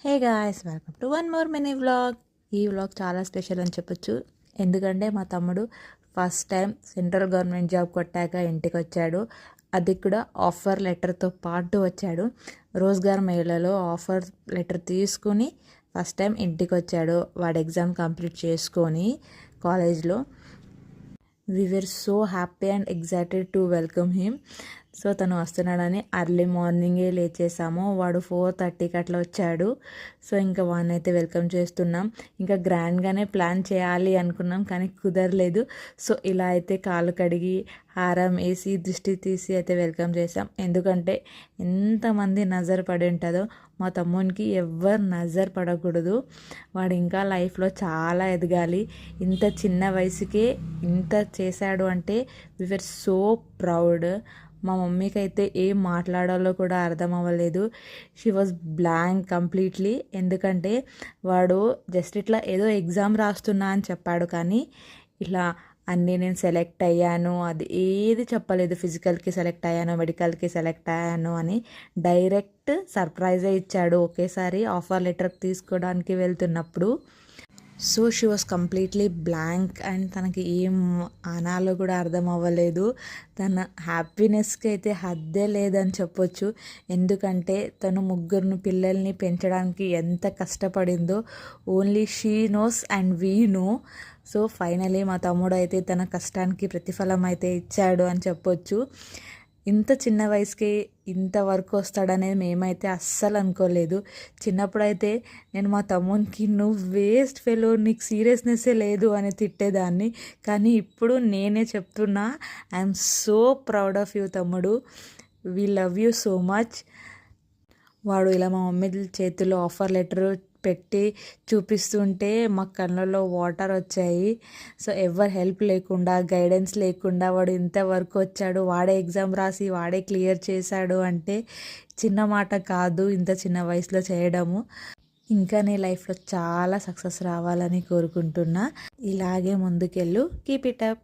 Hey guys, welcome to one more mini vlog. ఈ vlog చాలా special అని చెప్పొచ్చు. ఎందుకంటే మా తమ్ముడు first time central government job కొట్టాక ఇంటికి వచ్చాడు. అది కూడా ఆఫర్ లెటర్తో పాటు వచ్చాడు. రోజ్గార్ మేళలో ఆఫర్ లెటర్ తీసుకుని ఫస్ట్ టైం ఇంటికి వచ్చాడు. వాడు ఎగ్జామ్ కంప్లీట్ చేసుకొని కాలేజ్లో. We were so happy and excited to welcome him. So తను వస్తున్నాడని అర్లీ మార్నింగే లేచేసాము. వాడు 4:30కి అట్లా వచ్చాడు. సో ఇంకా వాడినైతే వెల్కమ్ చేస్తున్నాం. ఇంకా గ్రాండ్గానే ప్లాన్ చేయాలి అనుకున్నాం, కానీ కుదరలేదు. సో ఇలా అయితే కాళ్ళు కడిగి హారం వేసి దృష్టి తీసి అయితే వెల్కమ్ చేసాం. ఎందుకంటే ఎంతమంది నజర్ పడి ఉంటుందో, మా తమ్మునికి ఎవ్వరు నజర్ పడకూడదు. వాడు ఇంకా లైఫ్లో చాలా ఎదగాలి. ఇంత చిన్న వయసుకే ఇంత చేశాడు అంటే వి వర్ సో ప్రౌడ్. మా మమ్మీకి అయితే ఏం మాట్లాడాలో కూడా అర్థం అవ్వలేదు. She was blank completely. ఎందుకంటే వాడు జస్ట్ ఇట్లా ఏదో ఎగ్జామ్ రాస్తున్నా అని చెప్పాడు, కానీ ఇలా అన్నీ నేను సెలెక్ట్ అయ్యాను అది ఏది చెప్పలేదు. ఫిజికల్కి సెలెక్ట్ అయ్యాను, మెడికల్కి సెలెక్ట్ అయ్యాను అని డైరెక్ట్ సర్ప్రైజే ఇచ్చాడు ఒకేసారి ఆఫర్ లెటర్ తీసుకోవడానికి వెళ్తున్నప్పుడు. So she was completely blank and తనకి ఏం అనాలో కూడా అర్థం అవ్వలేదు. తన హ్యాపీనెస్కి అయితే హద్దే లేదని చెప్పొచ్చు. ఎందుకంటే తను ముగ్గురు పిల్లల్ని పెంచడానికి ఎంత కష్టపడిందో only she knows and we know. So finally మా తమ్ముడు అయితే తన కష్టానికి ప్రతిఫలం అయితే ఇచ్చాడు అని చెప్పొచ్చు. ఇంత చిన్న వయసుకి ఇంత వరకు వస్తాడనేది మేమైతే అస్సలు అనుకోలేదు. చిన్నప్పుడైతే నేను మా తమ్మునికి నువ్వు వేస్ట్ ఫెలో, నీకు సీరియస్నెస్సే లేదు అని తిట్టేదాన్ని. కానీ ఇప్పుడు నేనే చెప్తున్నా, I'm so proud of you తమ్ముడు. We love you so much. వాడు ఇలా మా మమ్మీ చేతిలో ఆఫర్ లెటర్ పెట్టి చూపిస్తుంటే మా కళ్ళల్లో వాటర్ వచ్చాయి. సో ఎవరు హెల్ప్ లేకుండా, గైడెన్స్ లేకుండా వాడు ఇంతవరకు వచ్చాడు. వాడే ఎగ్జామ్ రాసి వాడే క్లియర్ చేశాడు అంటే చిన్న మాట కాదు ఇంత చిన్న వయసులో చేయడము. ఇంకా నీ లైఫ్లో చాలా సక్సెస్ రావాలని కోరుకుంటున్నా. ఇలాగే ముందుకెళ్ళు. Keep it up.